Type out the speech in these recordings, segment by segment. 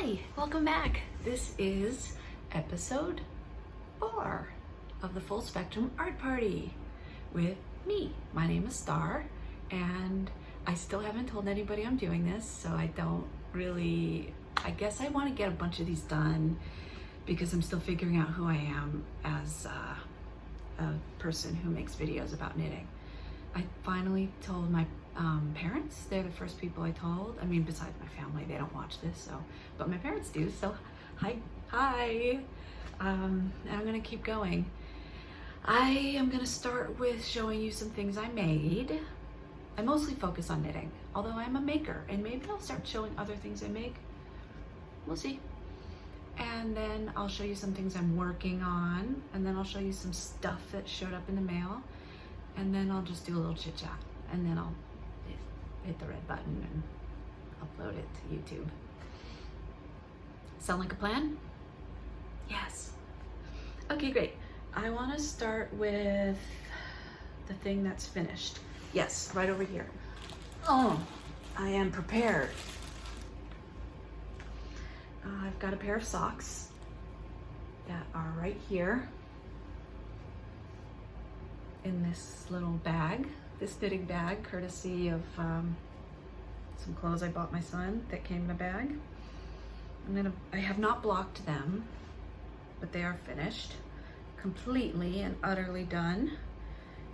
Hi, welcome back. This is episode 4 of the Full Spectrum Art Party with me. My name is Star, and I still haven't told anybody I'm doing this, so I guess I want to get a bunch of these done because I'm still figuring out who I am as a person who makes videos about knitting. I finally told my parents. They're the first people I told. I mean, besides my family, they don't watch this, but my parents do, so hi. And I'm gonna keep going. I am gonna start with showing you some things I made. I mostly focus on knitting, although I'm a maker, and maybe I'll start showing other things I make. We'll see. And then I'll show you some things I'm working on, and then I'll show you some stuff that showed up in the mail, and then I'll just do a little chit chat, and then I'll hit the red button and upload it to YouTube. Sound like a plan? Yes. Okay, great. I want to start with the thing that's finished. Yes, right over here. Oh, I am prepared. I've got a pair of socks that are right here in this little bag, this knitting bag, courtesy of some clothes I bought my son that came in a bag. I have not blocked them, but they are finished, completely and utterly done.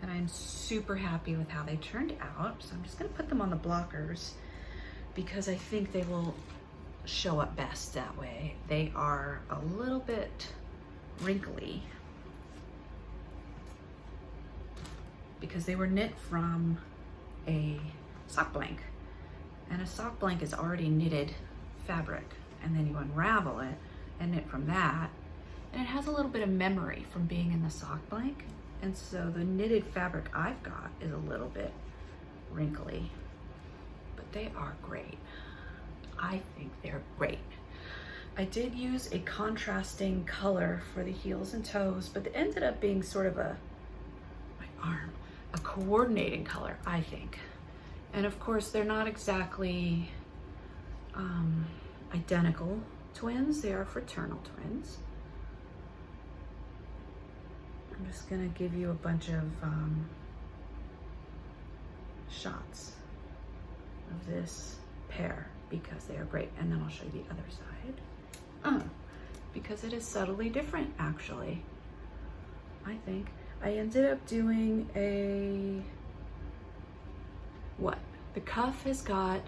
And I'm super happy with how they turned out. So I'm just gonna put them on the blockers because I think they will show up best that way. They are a little bit wrinkly because they were knit from a sock blank, and a sock blank is already knitted fabric, and then you unravel it and knit from that, and it has a little bit of memory from being in the sock blank, and so the knitted fabric I've got is a little bit wrinkly, but they are great. I think they're great. I did use a contrasting color for the heels and toes, but it ended up being sort of a coordinating color, I think. And of course, they're not exactly identical twins. They are fraternal twins. I'm just gonna give you a bunch of shots of this pair because they are great, and then I'll show you the other side. Because it is subtly different, actually, I think. I ended up doing the cuff has got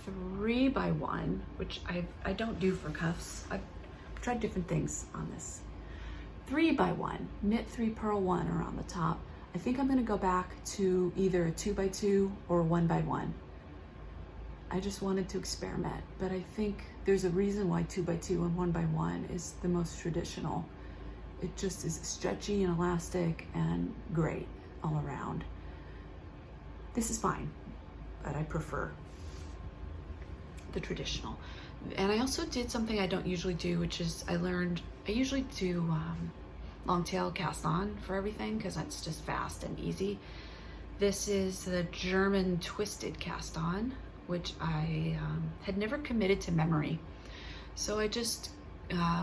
3x1, which I don't do for cuffs. I've tried different things on this. 3x1, knit 3, purl 1 around the top. I think I'm gonna go back to either a 2x2 or 1x1. I just wanted to experiment, but I think there's a reason why 2x2 and 1x1 is the most traditional. It just is stretchy and elastic and great all around. This is fine, but I prefer the traditional. And I also did something I don't usually do, which is I usually do long tail cast on for everything because that's just fast and easy. This is the German twisted cast on, which I had never committed to memory. So I just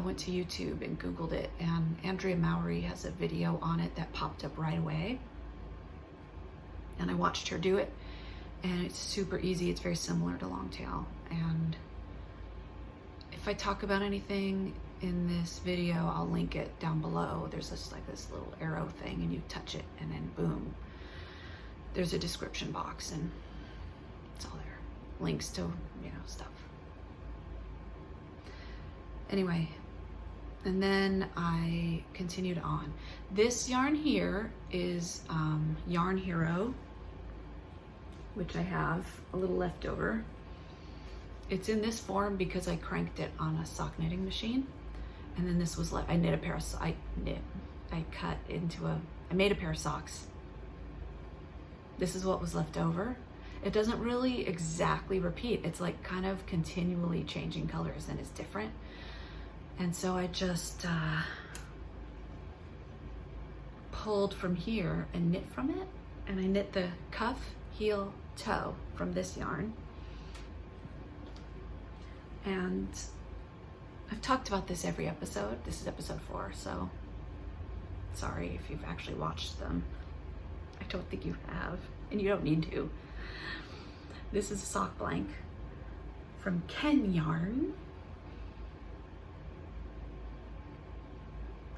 went to YouTube and Googled it, and Andrea Mowry has a video on it that popped up right away. And I watched her do it, and it's super easy. It's very similar to long tail. And if I talk about anything in this video, I'll link it down below. There's this little arrow thing, and you touch it, and then boom, there's a description box, and it's all there. Links to, stuff. Anyway, and then I continued on. This yarn here is Yarn Hero, which I have a little left over. It's in this form because I cranked it on a sock knitting machine, and then this was left. I made a pair of socks. This is what was left over. It doesn't really exactly repeat. It's like kind of continually changing colors, and it's different. And so I just pulled from here and knit from it, and I knit the cuff, heel, toe from this yarn. And I've talked about this every episode. This is episode 4, so sorry if you've actually watched them. I don't think you have, and you don't need to. This is a sock blank from Ken Yarn.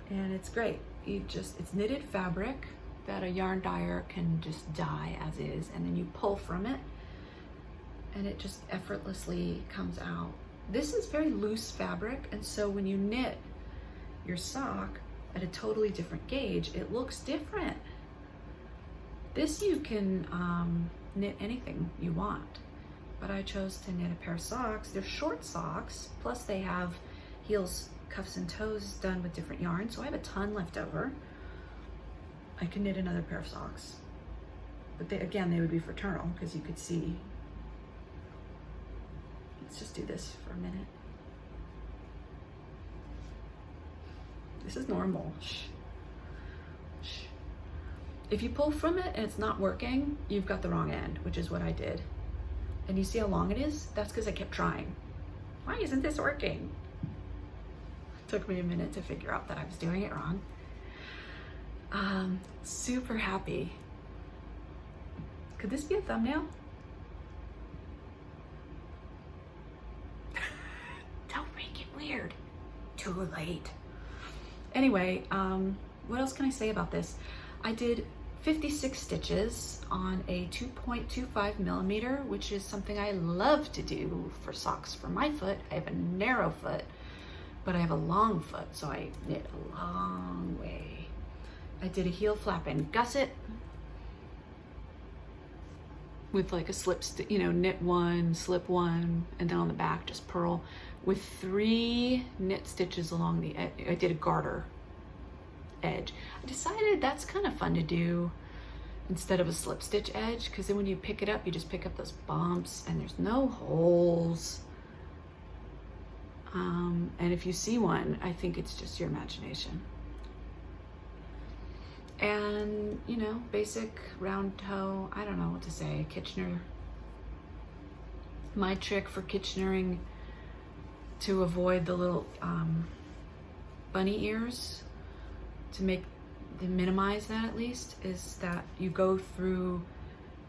And it's great. It's knitted fabric that a yarn dyer can just dye as is, and then you pull from it and it just effortlessly comes out. This is very loose fabric, and so when you knit your sock at a totally different gauge, it looks different. This you can knit anything you want, but I chose to knit a pair of socks. They're short socks, plus they have heels, cuffs, and toes done with different yarns, so I have a ton left over. I can knit another pair of socks, but they would be fraternal because you could see. Let's just do this for a minute. This is normal. Shh. Shh. If you pull from it and it's not working, you've got the wrong end, which is what I did. And you see how long it is? That's because I kept trying. Why isn't this working? It took me a minute to figure out that I was doing it wrong. Super happy. Could this be a thumbnail? Don't make it weird. Too late. Anyway, what else can I say about this? I did 56 stitches on a 2.25 millimeter, which is something I love to do for socks for my foot. I have a narrow foot, but I have a long foot, so I knit a long way. I did a heel flap and gusset with like a slip, knit one, slip one, and then on the back just purl with 3 knit stitches along the edge. I did a garter edge. I decided that's kind of fun to do instead of a slip stitch edge, because then when you pick it up, you just pick up those bumps and there's no holes. And if you see one, I think it's just your imagination. And, basic round toe, I don't know what to say, Kitchener. My trick for Kitchenering to avoid the little bunny ears, to minimize that at least, is that you go through,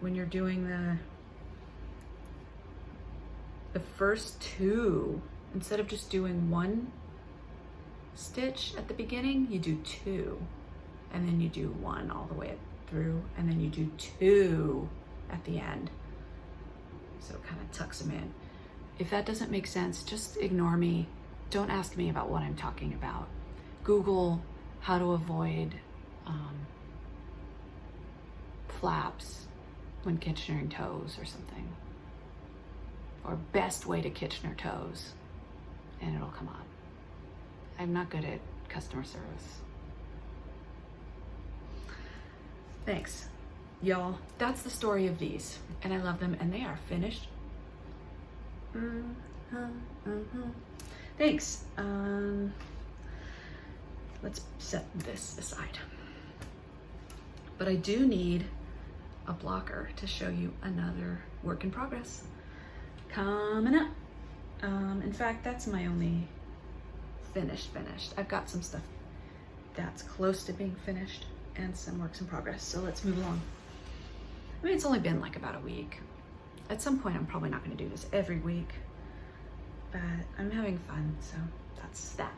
when you're doing the first 2, instead of just doing 1 stitch at the beginning, you do 2. And then you do 1 all the way through, and then you do 2 at the end. So it kind of tucks them in. If that doesn't make sense, just ignore me. Don't ask me about what I'm talking about. Google how to avoid flaps when Kitchenering toes or something. Or best way to Kitchener toes, and it'll come up. I'm not good at customer service. Thanks, y'all. That's the story of these, and I love them, and they are finished. Thanks. Let's set this aside. But I do need a blocker to show you another work in progress coming up. In fact, that's my only finished. I've got some stuff that's close to being finished and some works in progress, so let's move along. I mean, it's only been like about a week. At some point, I'm probably not going to do this every week, but I'm having fun, so that's that.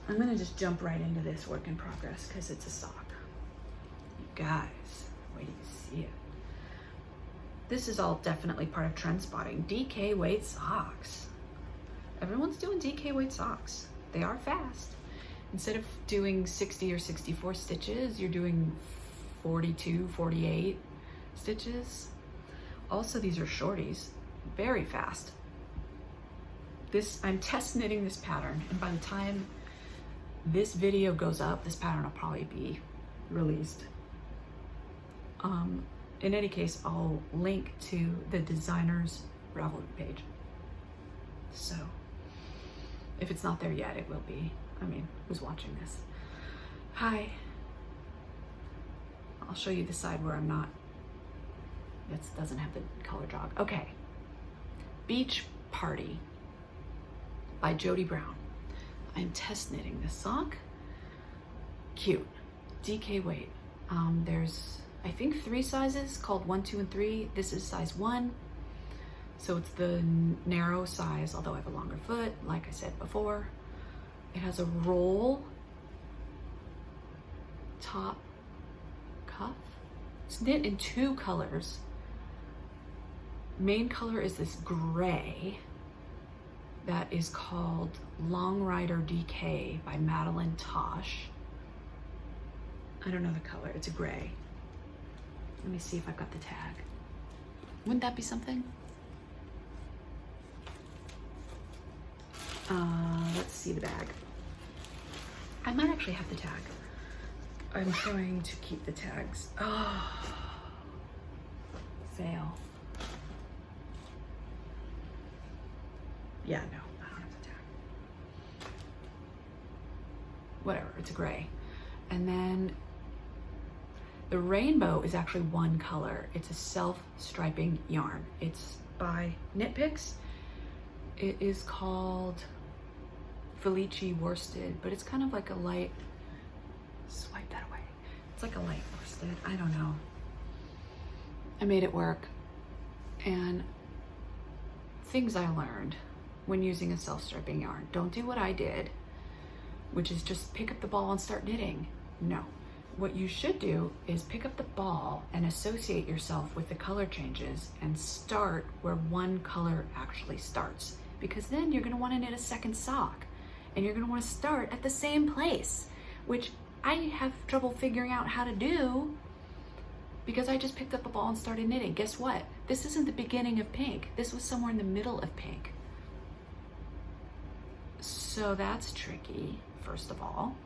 I'm going to just jump right into this work in progress because it's a sock. You guys, wait till you see it. This is all definitely part of trend spotting. DK weight socks. Everyone's doing DK weight socks. They are fast. Instead of doing 60 or 64 stitches, you're doing 42, 48 stitches. Also, these are shorties, very fast. I'm test knitting this pattern, and by the time this video goes up, this pattern will probably be released. In any case, I'll link to the designer's Ravelry page. So if it's not there yet, it will be. I mean, who's watching this? Hi. I'll show you the side where I'm not. It doesn't have the color jog. Okay. Beach party. by Jody Brown. I'm test knitting this sock. Cute. DK weight. There's, I think, 3 sizes called 1, 2, and 3. This is size 1. So it's the narrow size, although I have a longer foot, like I said before. It has a roll top cuff. It's knit in 2 colors. Main color is this gray that is called Long Rider DK by Madeline Tosh. I don't know the color, it's a gray. Let me see if I've got the tag. Wouldn't that be something? Let's see the bag. I might actually have the tag. I'm trying to keep the tags. Oh, fail. Yeah, no, I don't have the tag. Whatever, it's a gray. And then the rainbow is actually 1 color. It's a self-striping yarn. It's by Knit Picks. It is called Felici Worsted, but it's kind of like a light, swipe that away. It's like a light worsted, I don't know. I made it work. And things I learned when using a self-striping yarn. Don't do what I did, which is just pick up the ball and start knitting. No. What you should do is pick up the ball and associate yourself with the color changes and start where 1 color actually starts. Because then you're gonna wanna knit a second sock and you're gonna wanna start at the same place, which I have trouble figuring out how to do because I just picked up a ball and started knitting. Guess what? This isn't the beginning of pink. This was somewhere in the middle of pink. So that's tricky, first of all.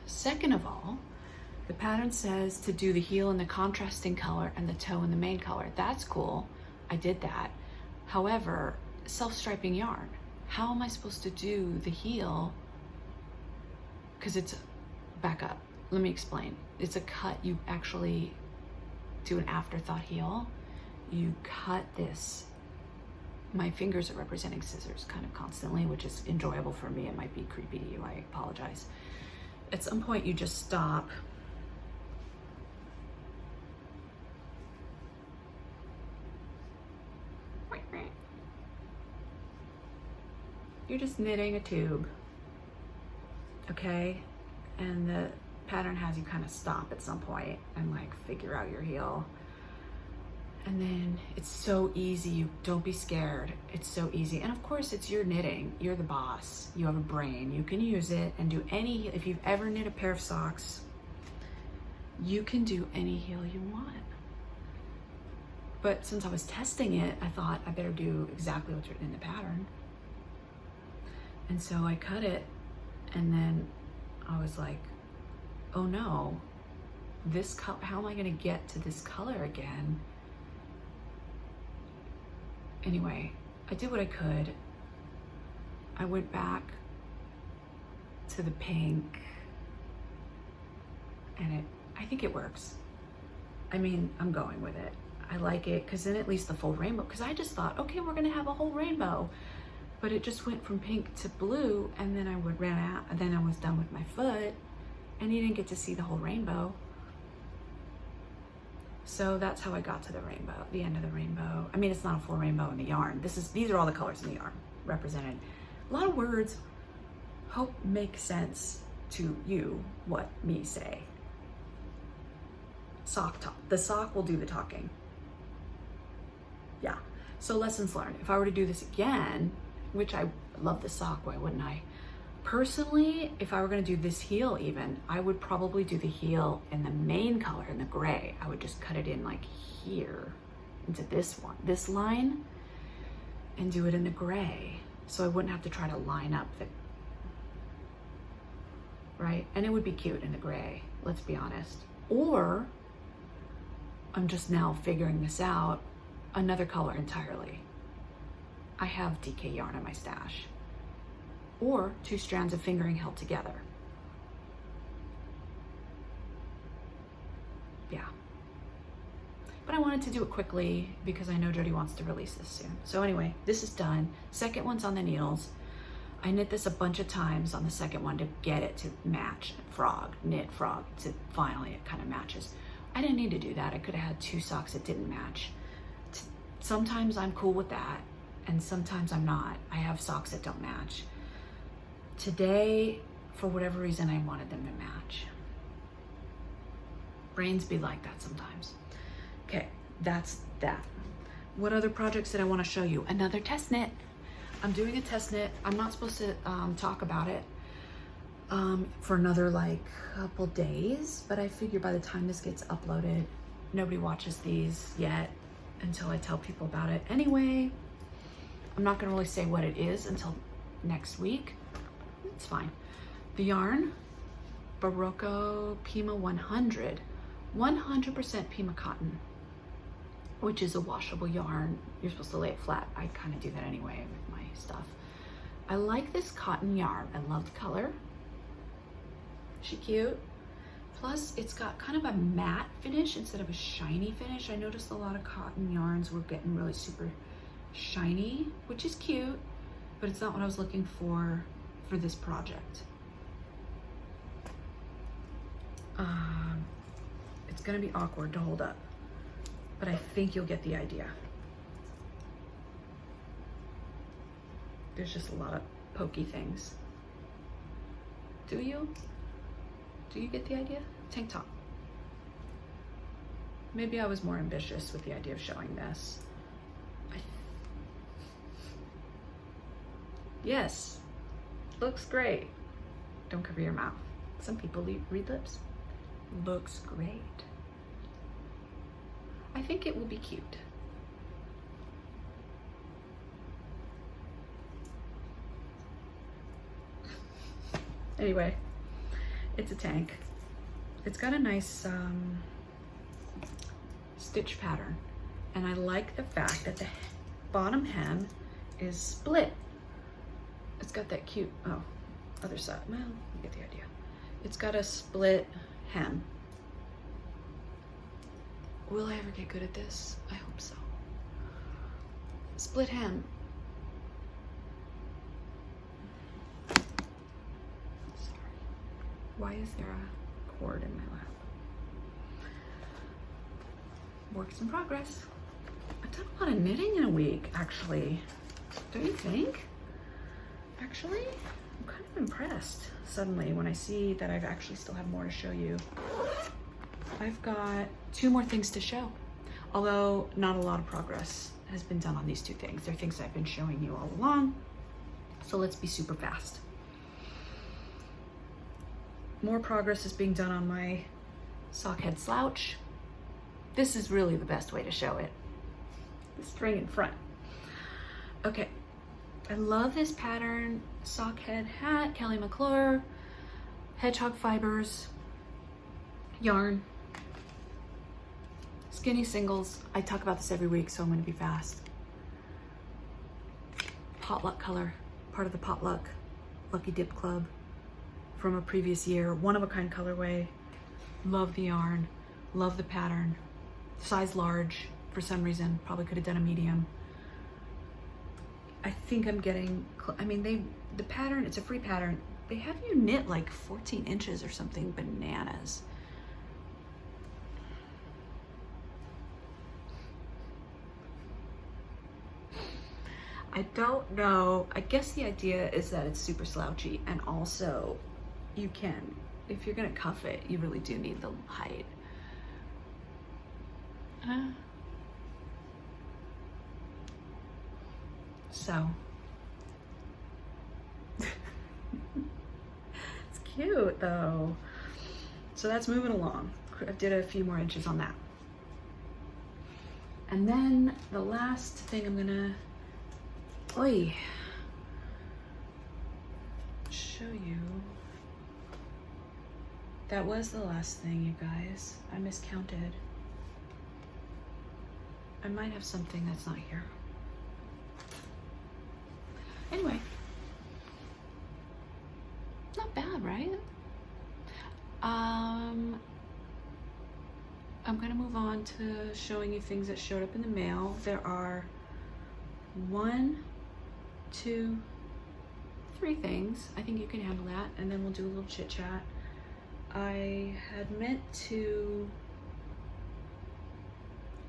Second of all, the pattern says to do the heel in the contrasting color and the toe in the main color. That's cool. I did that. However, self-striping yarn, how am I supposed to do the heel? Because it's, back up, let me explain. It's a cut, you actually do an afterthought heel. You cut this. My fingers are representing scissors kind of constantly, which is enjoyable for me. It might be creepy to you, I apologize. At some point you just stop. You're just knitting a tube, okay? And the pattern has you kind of stop at some point and like figure out your heel. And then it's so easy, you don't be scared. It's so easy. And of course it's your knitting, you're the boss. You have a brain, you can use it and do any, if you've ever knit a pair of socks, you can do any heel you want. But since I was testing it, I thought I better do exactly what's written in the pattern. And so I cut it and then I was like, oh no, this color, how am I gonna get to this color again? Anyway, I did what I could. I went back to the pink and I think it works. I mean, I'm going with it. I like it because then at least the full rainbow, because I just thought, okay, we're gonna have a whole rainbow. But it just went from pink to blue and then I ran out and then I was done with my foot and you didn't get to see the whole rainbow. So that's how I got to the rainbow, the end of the rainbow. I mean, it's not a full rainbow in the yarn. These are all the colors in the yarn represented. A lot of words hope make sense to you, what me say. Sock talk. The sock will do the talking. Yeah, so lessons learned. If I were to do this again, which I love the sock, why wouldn't I? Personally, if I were gonna do this heel even, I would probably do the heel in the main color, in the gray. I would just cut it in like here, into this one, this line, and do it in the gray. So I wouldn't have to try to line up the, right? And it would be cute in the gray, let's be honest. Or, I'm just now figuring this out, another color entirely. I have DK yarn in my stash. Or 2 strands of fingering held together. Yeah. but I wanted to do it quickly because I know Jody wants to release this soon. So anyway, this is done. Second one's on the needles. I knit this a bunch of times on the second one to get it to match. Frog, knit, frog, to finally it kind of matches. I didn't need to do that. I could have had 2 socks that didn't match. Sometimes I'm cool with that, and sometimes I'm not. I have socks that don't match. Today, for whatever reason, I wanted them to match. Brains be like that sometimes. Okay, that's that. What other projects did I want to show you? Another test knit. I'm doing a test knit. I'm not supposed to talk about it for another like couple days, but I figure by the time this gets uploaded, nobody watches these yet until I tell people about it. Anyway, I'm not gonna really say what it is until next week. It's fine. The yarn, Barocco Pima 100 Pima cotton, which is a washable yarn. You're supposed to lay it flat. I kind of do that anyway with my stuff. I like this cotton yarn. I love the color. She cute. Plus, it's got kind of a matte finish instead of a shiny finish. I noticed a lot of cotton yarns were getting really super shiny, which is cute, but it's not what I was looking for this project. It's gonna be awkward to hold up, but I think you'll get the idea. There's just a lot of pokey things. Do you? Do you get the idea? Tank top. Maybe I was more ambitious with the idea of showing this. Yes, looks great. Don't cover your mouth. Some people read lips. Looks great. I think it will be cute. Anyway, it's a tank. It's got a nice stitch pattern, and I like the fact that the bottom hem is split. It's got that cute, oh, other side, well, you get the idea. It's got a split hem. Will I ever get good at this? I hope so. Split hem. Sorry. Why is there a cord in my lap? Works in progress. I've done a lot of knitting in a week, actually. Don't you think? Actually, I'm kind of impressed suddenly when I see that I've actually still have more to show you. I've got 2 more things to show, although not a lot of progress has been done on these 2 things. They're things I've been showing you all along, so let's be super fast. More progress is being done on my sock head slouch. This is really the best way to show it. The string in front. Okay, I love this pattern. Sock head hat, Kelly McClure, hedgehog fibers, yarn, skinny singles. I talk about this every week, so I'm gonna be fast. Potluck color, part of the Potluck Lucky Dip Club from a previous year. One of a kind colorway. Love the yarn, love the pattern. Size large for some reason, probably could have done a medium. I think I'm getting, I mean, the pattern, it's a free pattern. They have you knit like 14 inches or something bananas. I don't know. I guess the idea is that it's super slouchy, and also you can, if you're gonna cuff it, you really do need the height. So it's cute though. So that's moving along. I did a few more inches on that. And then the last thing I'm gonna show you. That was the last thing, you guys. I miscounted. I might have something that's not here. Anyway, not bad, right? I'm gonna move on to showing you things that showed up in the mail. There are 1, 2, 3 things. I think you can handle that, and then we'll do a little chit chat. I had meant to,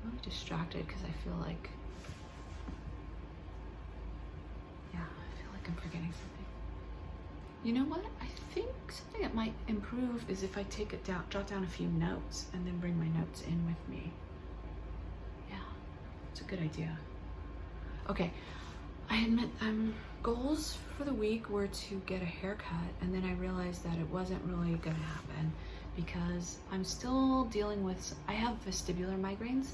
I'm really distracted because I feel like, yeah, I feel like I'm forgetting something. You know what? I think something that might improve is if I take it down, jot down a few notes and then bring my notes in with me. Yeah, it's a good idea. Okay, I admit goals for the week were to get a haircut, and then I realized that it wasn't really gonna happen because I'm still dealing with, I have vestibular migraines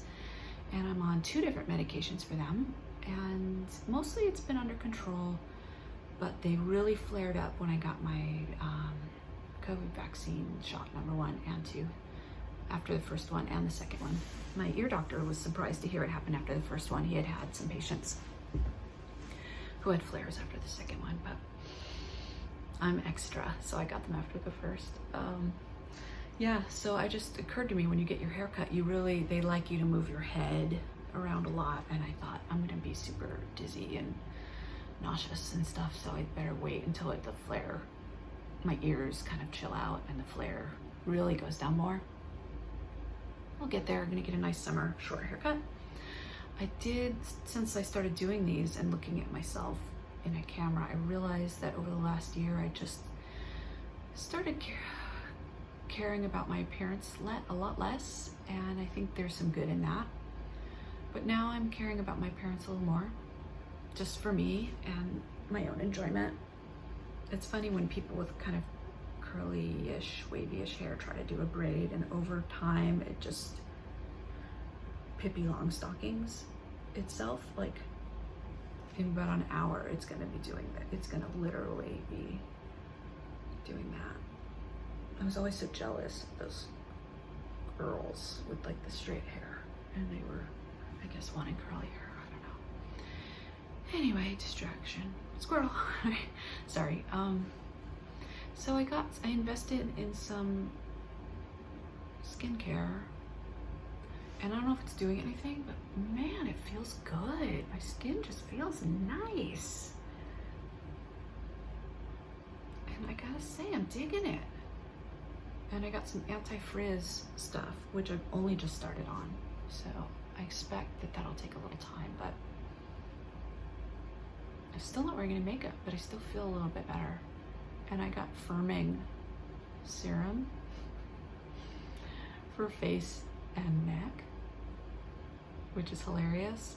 and I'm on 2 different medications for them, and mostly it's been under control, but they really flared up when I got my COVID vaccine shot #1 and 2, after the first one and the second one. My ear doctor was surprised to hear it happen after the first one. He had had some patients who had flares after the second one, but I'm extra, so I got them after the first. Yeah, so it just occurred to me, when you get your hair cut, they like you to move your head around a lot, and I thought, I'm gonna be super dizzy and nauseous and stuff, so I'd better wait until the flare, my ears kind of chill out and the flare really goes down more. I'll get there. I'm gonna get a nice summer short haircut. I did, since I started doing these and looking at myself in a camera, I realized that over the last year I just started caring about my appearance a lot less, and I think there's some good in that. But now I'm caring about my appearance a little more, just for me and my own enjoyment. It's funny when people with kind of curly-ish, wavy-ish hair try to do a braid, and over time it just, Pippi Longstockings itself, like in about an hour it's gonna be doing that. It's gonna literally be doing that. I was always so jealous of those girls with like the straight hair, and they were, I guess, wanting curly hair. I don't know. Anyway, distraction. Squirrel. Sorry. So I invested in some skincare, and I don't know if it's doing anything, but man, it feels good. My skin just feels nice. And I gotta say, I'm digging it. And I got some anti-frizz stuff, which I've only just started on. So I expect that that'll take a little time, but I'm still not wearing any makeup, but I still feel a little bit better. And I got firming serum for face and neck, which is hilarious.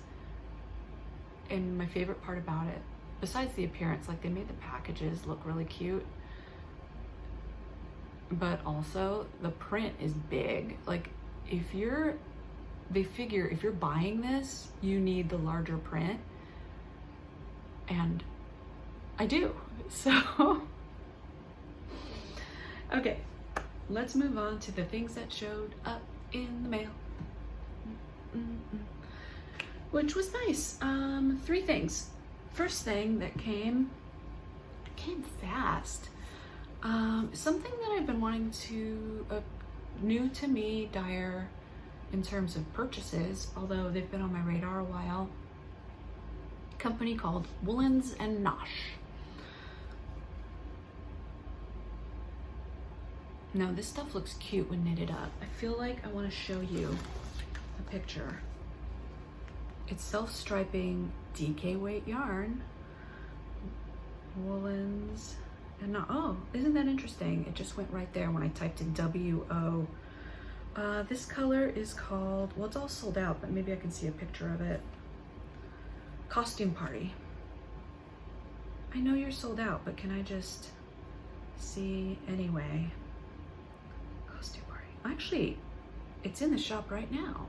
And my favorite part about it, besides the appearance, like they made the packages look really cute, but also the print is big. Like they figure if you're buying this, you need the larger print, and I do. So okay, let's move on to the things that showed up in the mail. Which was nice. 3 things. First thing that came fast. Something that I've been wanting to, new to me dyer in terms of purchases, although they've been on my radar a while. A company called Woolens and Nosh. Now this stuff looks cute when knitted up. I feel like I want to show you a picture. It's self-striping DK weight yarn. Woolens and Nosh. Oh, isn't that interesting? It just went right there when I typed in WO. This color is called, well, it's all sold out, but maybe I can see a picture of it. Costume Party. I know you're sold out, but can I just see anyway? Costume Party. Actually, it's in the shop right now.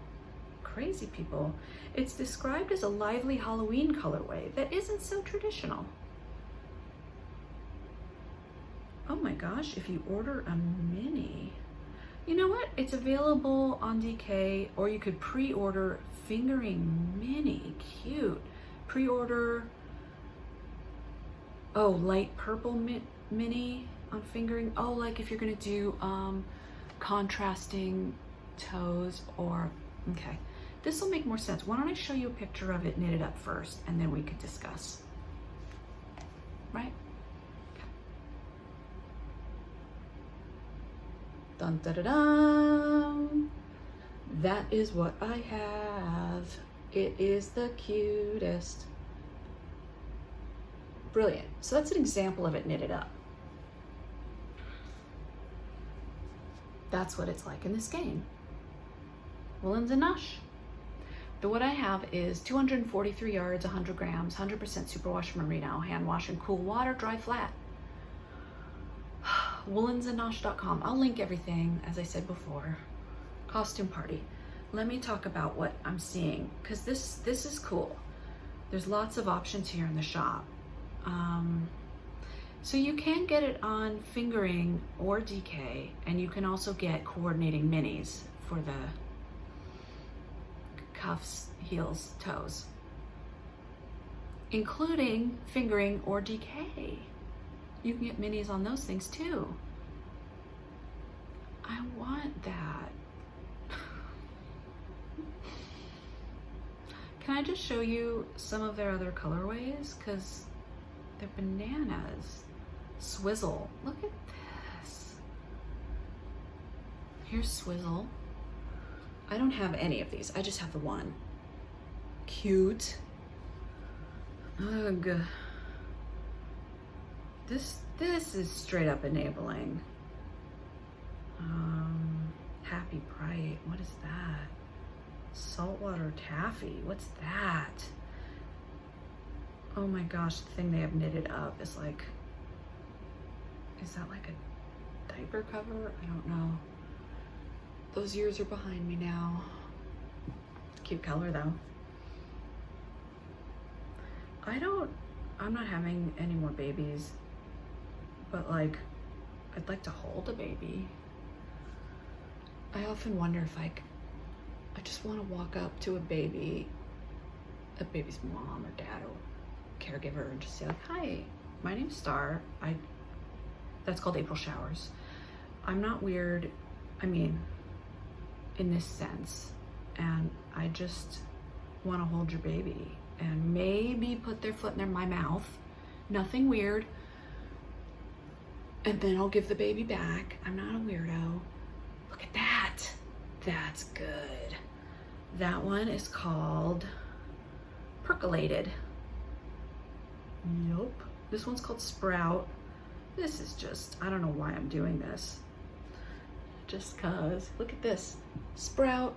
Crazy people. It's described as a lively Halloween colorway that isn't so traditional. Oh my gosh, if you order a mini, you know what? It's available on DK, or you could pre-order Fingering Mini. Cute. Pre-order, oh, light purple mini on Fingering. Oh, like if you're gonna do contrasting toes or, okay, this will make more sense. Why don't I show you a picture of it knitted up first and then we could discuss, right? Okay. Dun da da dun. That is what I have. It is the cutest. Brilliant. So that's an example of it knitted up. That's what it's like in this game. Woolens and Nush. But what I have is 243 yards, 100 grams, 100% superwash merino, hand wash in cool water, dry flat. Woolensandnosh.com. I'll link everything, as I said before. Costume party. Let me talk about what I'm seeing, because this is cool. There's lots of options here in the shop. So you can get it on fingering or DK, and you can also get coordinating minis for the cuffs, heels, toes, including fingering or DK. You can get minis on those things too. I want that. Can I just show you some of their other colorways? Because they're bananas. Swizzle, look at this. Here's Swizzle. I don't have any of these, I just have the one. Cute. Ugh. This is straight up enabling. Happy Bright, what is that? Saltwater Taffy, what's that? Oh my gosh, the thing they have knitted up is like, is that like a diaper cover? I don't know. Those years are behind me now. Cute color though. I'm not having any more babies, but like, I'd like to hold a baby. I often wonder if I just want to walk up to a baby's mom or dad or caregiver and just say like, hi, my name's Star. That's called April showers. I'm not weird, I mean, in this sense, and I just want to hold your baby and maybe put their foot in my mouth. Nothing weird. And then I'll give the baby back. I'm not a weirdo. Look at that. That's good. That one is called Percolated. Yup. This one's called Sprout. This is just, I don't know why I'm doing this. Just cause, look at this. Sprout.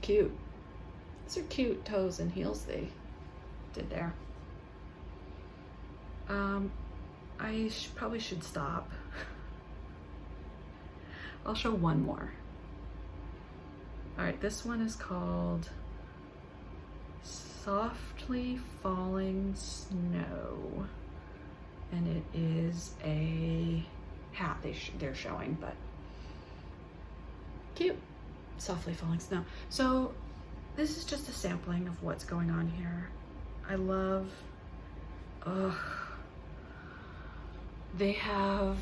Cute. These are cute toes and heels they did there. I probably should stop. I'll show one more. All right, this one is called Softly Falling Snow. And it is a hat they're showing, but cute. Softly Falling Snow. So this is just a sampling of what's going on here. I love, they have,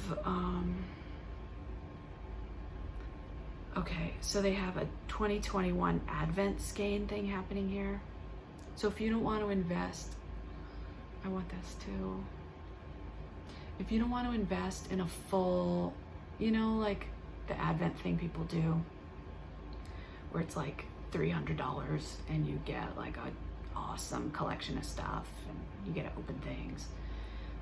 okay, so they have a 2021 Advent skein thing happening here. So if you don't want to invest, I want this too. If you don't want to invest in a full, you know, like the Advent thing people do, where it's like $300 and you get like an awesome collection of stuff and you get to open things.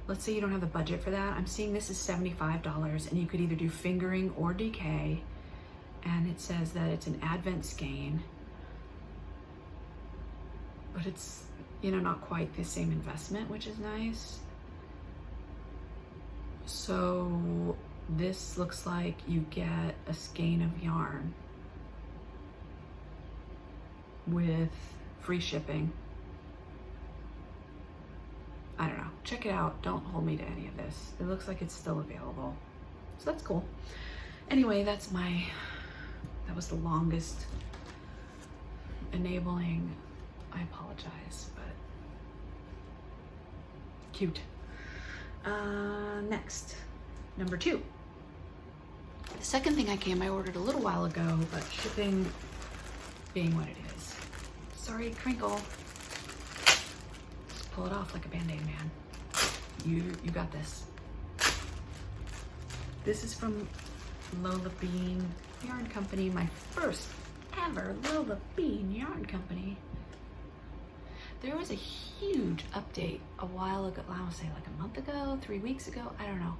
Let's say you don't have the budget for that. I'm seeing this is $75 and you could either do fingering or DK, and it says that it's an Advent skein, but it's, you know, not quite the same investment, which is nice. So this looks like you get a skein of yarn with free shipping. I don't know, check it out. Don't hold me to any of this. It looks like it's still available. So that's cool. Anyway, that was the longest enabling. I apologize, but cute. Next, number 2. The second thing I ordered a little while ago, but shipping being what it is. Sorry, crinkle. Just pull it off like a Band-Aid, man. You got this. This is from Lola Bean Yarn Company, my first ever Lola Bean Yarn Company. There was a huge update a while ago, I want to say like a month ago, 3 weeks ago, I don't know.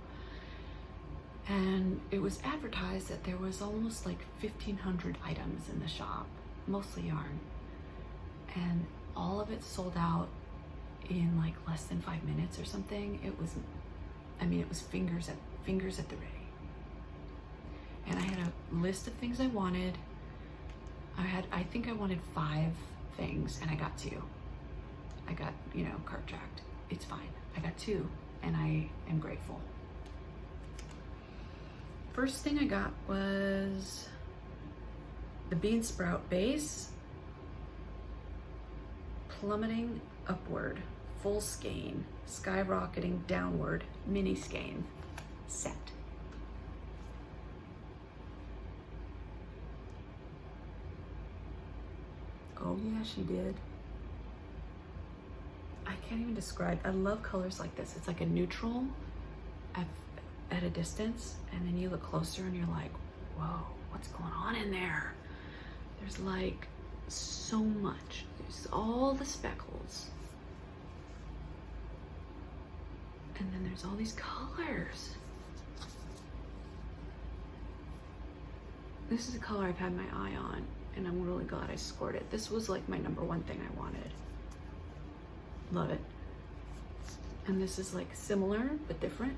And it was advertised that there was almost like 1,500 items in the shop, mostly yarn. And all of it sold out in like less than 5 minutes or something. It was, I mean, it was fingers at the ready. And I had a list of things I wanted. I think I wanted 5 things and I got 2. I got, you know, cart tracked. It's fine. I got 2 and I am grateful. First thing I got was the bean sprout base, plummeting upward, full skein, skyrocketing downward, mini skein set. Oh yeah, she did. I can't even describe. I love colors like this. It's like a neutral at a distance, and then you look closer and you're like, whoa, what's going on in there? There's like so much. There's all the speckles. And then there's all these colors. This is a color I've had my eye on, and I'm really glad I scored it. This was like my #1 thing I wanted. Love it. And this is like similar but different.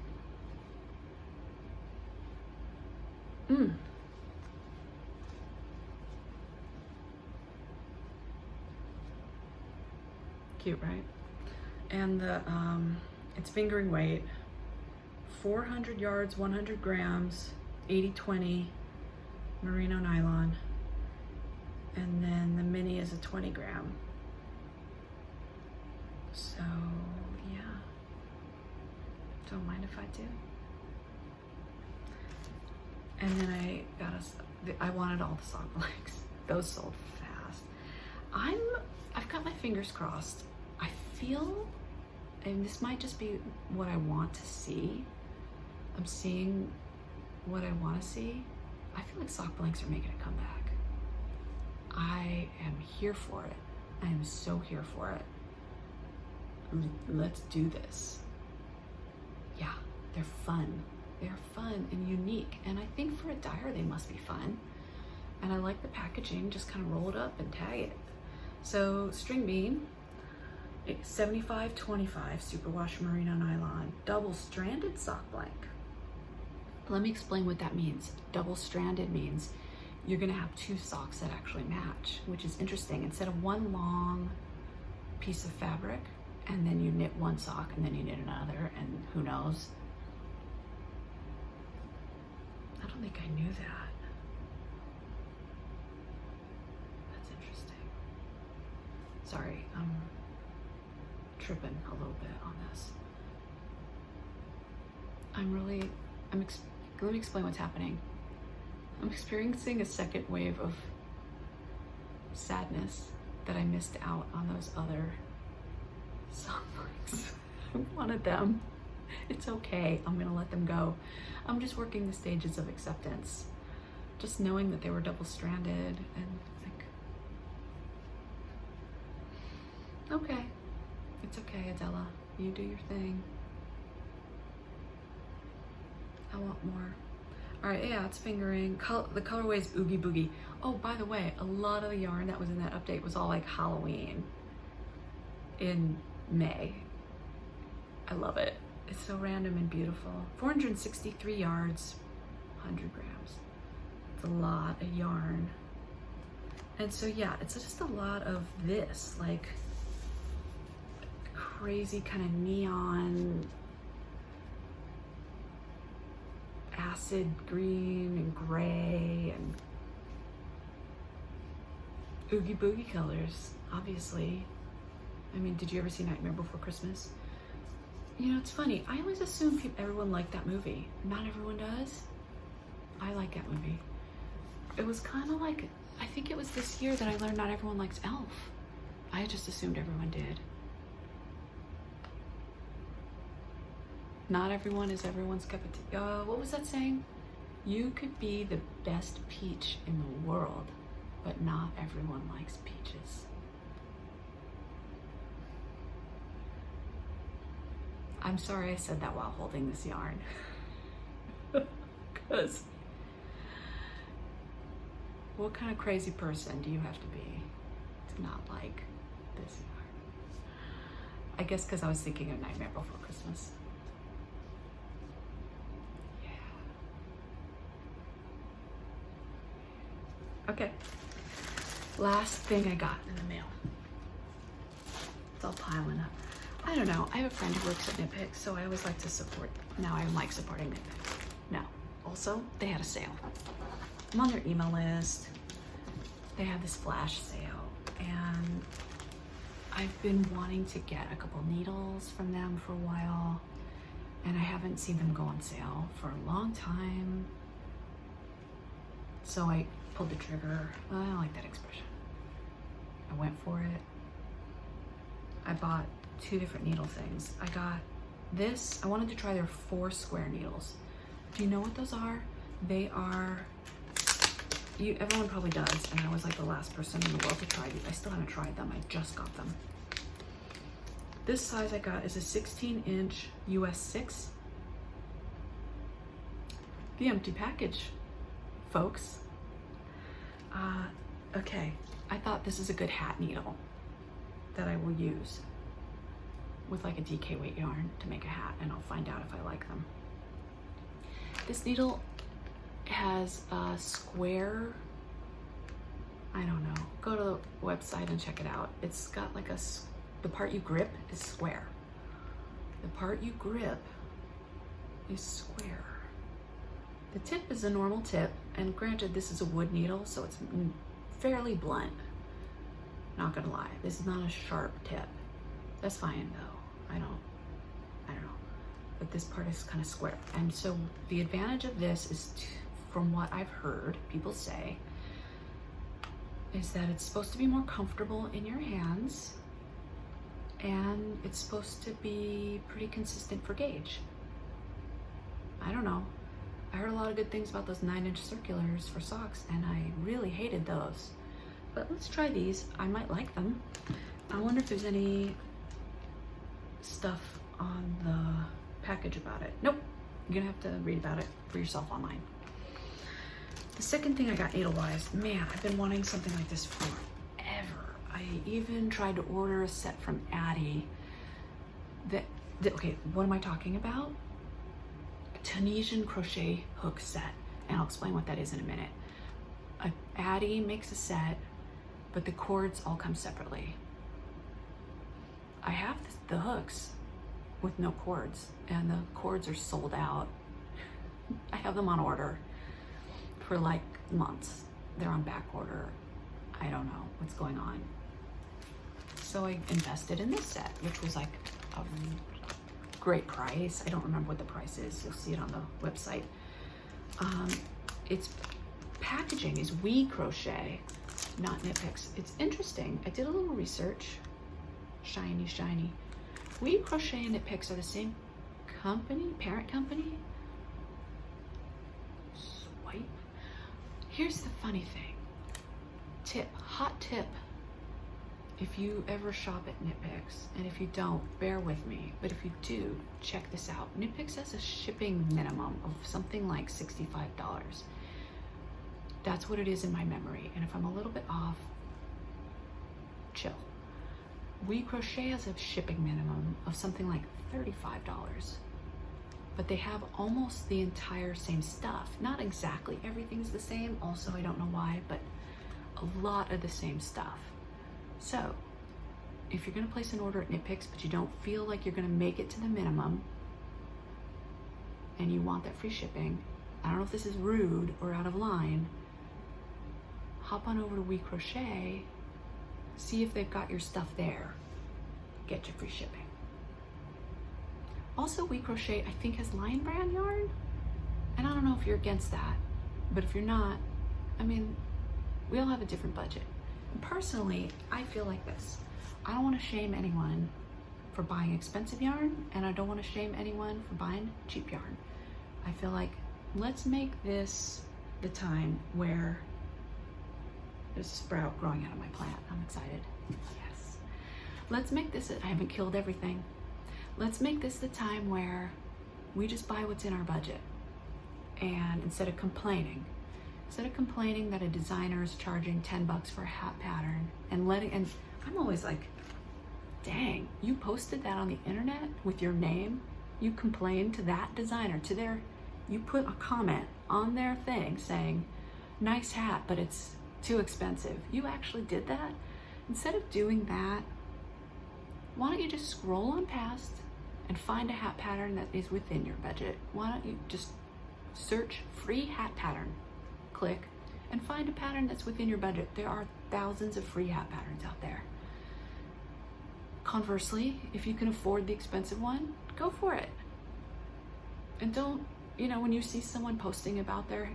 Cute, right? And the it's fingering weight, 400 yards, 100 grams, 80/20 merino nylon, and then the mini is a 20 gram. So yeah, don't mind if I do. And then I got I wanted all the sock blanks. Those sold fast. I've got my fingers crossed. I feel, and this might just be what I want to see. I'm seeing what I want to see. I feel like sock blanks are making a comeback. I am here for it. I am so here for it. Let's do this. Yeah, they're fun. They're fun and unique. And I think for a dyer, they must be fun. And I like the packaging, just kind of roll it up and tag it. So string bean, 75/25 superwash merino nylon, double stranded sock blank. Let me explain what that means. Double stranded means you're gonna have 2 socks that actually match, which is interesting. Instead of one long piece of fabric, and then you knit one sock and then you knit another, and who knows? I don't think I knew that. That's interesting. Sorry, I'm tripping a little bit on this. Let me explain what's happening. I'm experiencing a second wave of sadness that I missed out on those other songs. I wanted them. It's okay. I'm gonna let them go. I'm just working the stages of acceptance. Just knowing that they were double-stranded and like, okay. It's okay, Adela. You do your thing. I want more. All right, yeah, it's fingering. The colorway is Oogie Boogie. Oh, by the way, a lot of the yarn that was in that update was all like Halloween in May. I love it. It's so random and beautiful. 463 yards, 100 grams. It's a lot of yarn. And so yeah, it's just a lot of this, like crazy kind of neon, acid green and gray and Oogie Boogie colors, obviously. I mean, did you ever see Nightmare Before Christmas? You know, it's funny. I always assume everyone liked that movie. Not everyone does. I like that movie. It was kind of like, I think it was this year that I learned not everyone likes Elf. I just assumed everyone did. Not everyone is everyone's cup of tea. What was that saying? You could be the best peach in the world, but not everyone likes peaches. I'm sorry I said that while holding this yarn. Because what kind of crazy person do you have to be to not like this yarn? I guess because I was thinking of Nightmare Before Christmas. Yeah. Okay. Last thing I got in the mail. It's all piling up. I don't know. I have a friend who works at Knit Picks, so I always like to support. Now I like supporting Knit Picks. No. Also, they had a sale. I'm on their email list. They had this flash sale, and I've been wanting to get a couple needles from them for a while, and I haven't seen them go on sale for a long time. So I pulled the trigger. Well, I don't like that expression. I went for it. I bought 2 different needle things. I got this. I wanted to try their 4 square needles. Do you know what those are? They are, everyone probably does, and I was like the last person in the world to try these. I still haven't tried them. I just got them. This size I got is a 16-inch US 6. The empty package, folks. Okay, I thought this is a good hat needle that I will use with like a DK weight yarn to make a hat, and I'll find out if I like them. This needle has a square, I don't know, go to the website and check it out. It's got like the part you grip is square. The part you grip is square. The tip is a normal tip, and granted this is a wood needle, so it's fairly blunt. Not gonna lie, this is not a sharp tip. That's fine though, I don't know. But this part is kind of square. And so the advantage of this is, from what I've heard people say, is that it's supposed to be more comfortable in your hands, and it's supposed to be pretty consistent for gauge. I don't know. I heard a lot of good things about those 9-inch circulars for socks, and I really hated those. But let's try these. I might like them. I wonder if there's any stuff on the package about it. Nope. You're gonna have to read about it for yourself online. The second thing I got needle-wise, man, I've been wanting something like this forever. I even tried to order a set from Addie. Okay, what am I talking about? A Tunisian crochet hook set, and I'll explain what that is in a minute. Addie makes a set, but the cords all come separately. I have the hooks with no cords, and the cords are sold out. I have them on order for like months. They're on back order. I don't know what's going on. So I invested in this set, which was like a great price. I don't remember what the price is. You'll see it on the website. Its packaging is We Crochet, not Knit Picks. It's interesting. I did a little research. Shiny, shiny. We Crochet and Knit Picks are the same company, parent company. Swipe. Here's the funny thing. Hot tip. If you ever shop at Knit Picks, and if you don't, bear with me, but if you do, check this out. Knit Picks has a shipping minimum of something like $65. That's what it is in my memory, and if I'm a little bit off, chill. We Crochet has a shipping minimum of something like $35, but they have almost the entire same stuff. Not exactly everything's the same, also I don't know why, but a lot of the same stuff. So if you're gonna place an order at Knit Picks, but you don't feel like you're gonna make it to the minimum, and you want that free shipping, I don't know if this is rude or out of line, hop on over to We Crochet, see if they've got your stuff there, get your free shipping. Also, We Crochet, I think, has Lion Brand yarn, and I don't know if you're against that. But if you're not, I mean, we all have a different budget. And personally, I feel like this. I don't want to shame anyone for buying expensive yarn, and I don't want to shame anyone for buying cheap yarn. I feel like let's make this the time where there's a sprout growing out of my plant. I'm excited. Yes. Let's make this, I haven't killed everything. Let's make this the time where we just buy what's in our budget. And instead of complaining that a designer is charging 10 bucks for a hat pattern and I'm always like, dang, you posted that on the internet with your name? You complained to that designer, you put a comment on their thing saying, nice hat, but it's too expensive. You actually did that? Instead of doing that, why don't you just scroll on past and find a hat pattern that is within your budget? Why don't you just search free hat pattern, click, and find a pattern that's within your budget? There are thousands of free hat patterns out there. Conversely, if you can afford the expensive one, go for it. And don't, when you see someone posting about their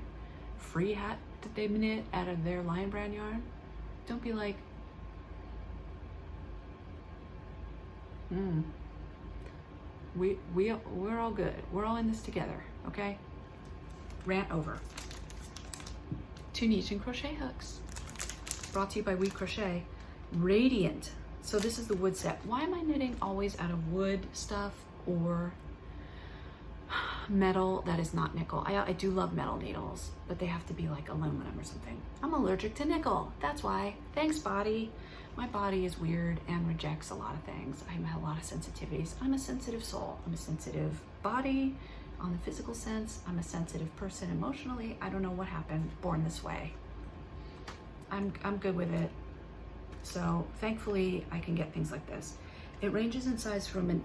free hat that they knit out of their Lion Brand yarn, don't be like, we're all good. We're all in this together, okay? Rant over. Tunisian crochet hooks. Brought to you by We Crochet. Radiant. So this is the wood set. Why am I knitting always out of wood stuff or metal that is not nickel? I do love metal needles, but they have to be like aluminum or something. I'm allergic to nickel. That's why. Thanks, body. My body is weird and rejects a lot of things. I have a lot of sensitivities. I'm a sensitive soul. I'm a sensitive body on the physical sense. I'm a sensitive person emotionally. I don't know what happened. Born this way. I'm good with it. So thankfully I can get things like this. It ranges in size from an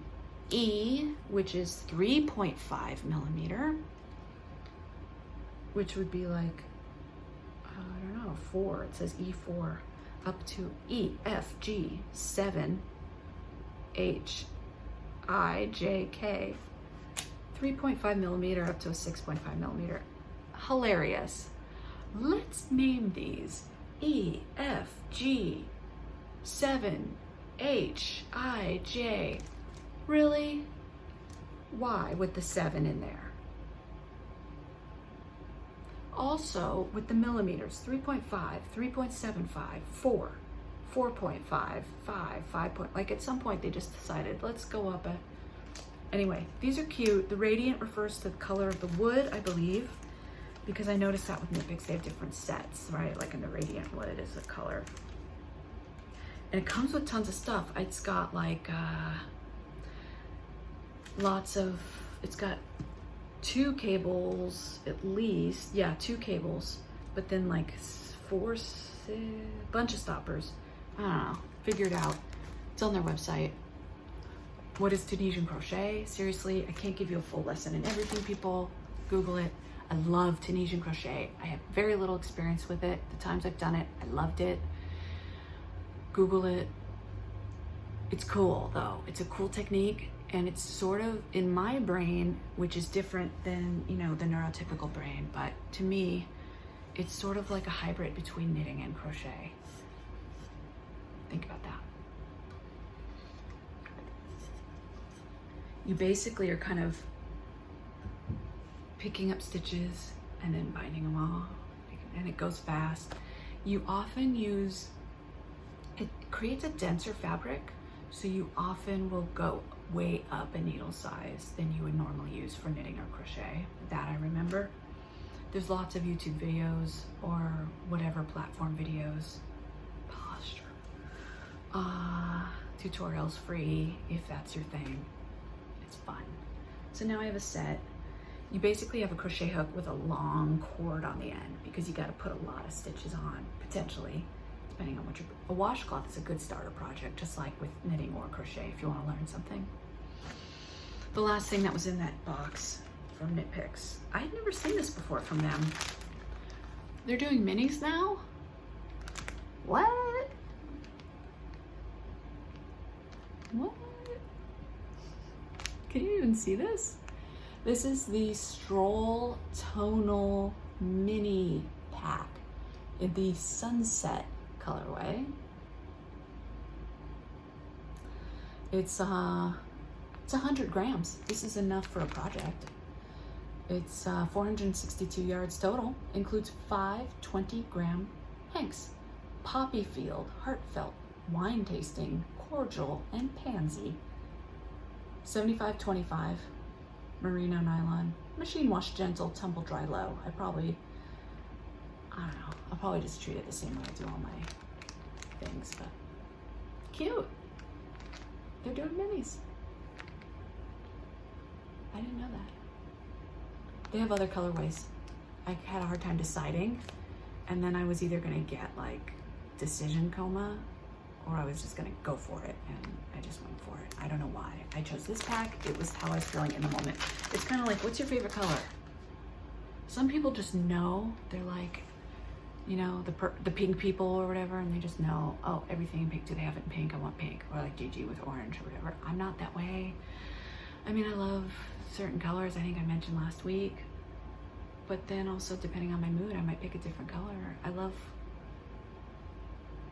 E, which is 3.5 millimeter, which would be like, I don't know, 4. It says E4, up to E, F, G, 7, H, I, J, K. 3.5 millimeter up to a 6.5 millimeter. Hilarious. Let's name these E, F, G, 7, H, I, J. Really? Why with the 7 in there? Also with the millimeters, 3.5, 3.75, 4, 4.5, 5, 5. Like at some point they just decided, let's go up a... Anyway, these are cute. The radiant refers to the color of the wood, I believe, because I noticed that with knit picks, they have different sets, right? Like in the radiant wood is a color. And it comes with tons of stuff. It's got like it's got 2 cables at least. Yeah, 2 cables, but then like 4, 6, bunch of stoppers. I don't know, figure it out. It's on their website. What is Tunisian crochet? Seriously, I can't give you a full lesson in everything, people. Google it. I love Tunisian crochet. I have very little experience with it. The times I've done it, I loved it. Google it. It's cool though. It's a cool technique, and it's sort of in my brain, which is different than, the neurotypical brain, but to me, it's sort of like a hybrid between knitting and crochet. Think about that. You basically are kind of picking up stitches and then binding them off, and it goes fast. You often it creates a denser fabric, so you often will go way up a needle size than you would normally use for knitting or crochet. That I remember. There's lots of YouTube videos or whatever platform videos, posture, tutorials free if that's your thing. It's fun. So now I have a set. You basically have a crochet hook with a long cord on the end because you got to put a lot of stitches on, potentially, depending on what a washcloth is a good starter project, just like with knitting or crochet if you want to learn something. The last thing that was in that box from Knit Picks, I had never seen this before from them. They're doing minis now? What? What? Can you even see this? This is the Stroll Tonal mini pack in the Sunset colorway. It's 100 grams. This is enough for a project. It's 462 yards total, includes 5 20-gram hanks. Poppy field, heartfelt, wine tasting, cordial, and pansy. 75-25, merino nylon, machine wash gentle, tumble dry low. I don't know, I'll probably just treat it the same way I do all my things, but cute. They're doing minis. I didn't know that. They have other colorways. I had a hard time deciding, and then I was either gonna get like Decision Coma, or I was just gonna go for it, and I just went for it. I don't know why. I chose this pack. It was how I was feeling in the moment. It's kind of like, what's your favorite color? Some people just know. They're like, you know, the pink people or whatever, and they just know, oh, everything in pink, do they have it in pink? I want pink. Or like Gigi with orange or whatever. I'm not that way. I mean, I love certain colors, I think I mentioned last week, but then also depending on my mood, I might pick a different color.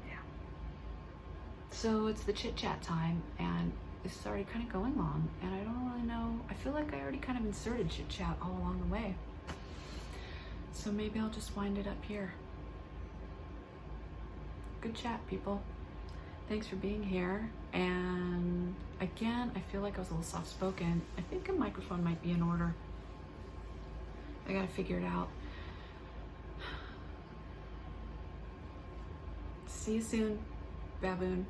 Yeah. So it's the chit chat time, and it's already kind of going long, and I don't really know, I feel like I already kind of inserted chit chat all along the way. So maybe I'll just wind it up here. Good chat, people. Thanks for being here. And again, I feel like I was a little soft-spoken. I think a microphone might be in order. I gotta figure it out. See you soon, baboon.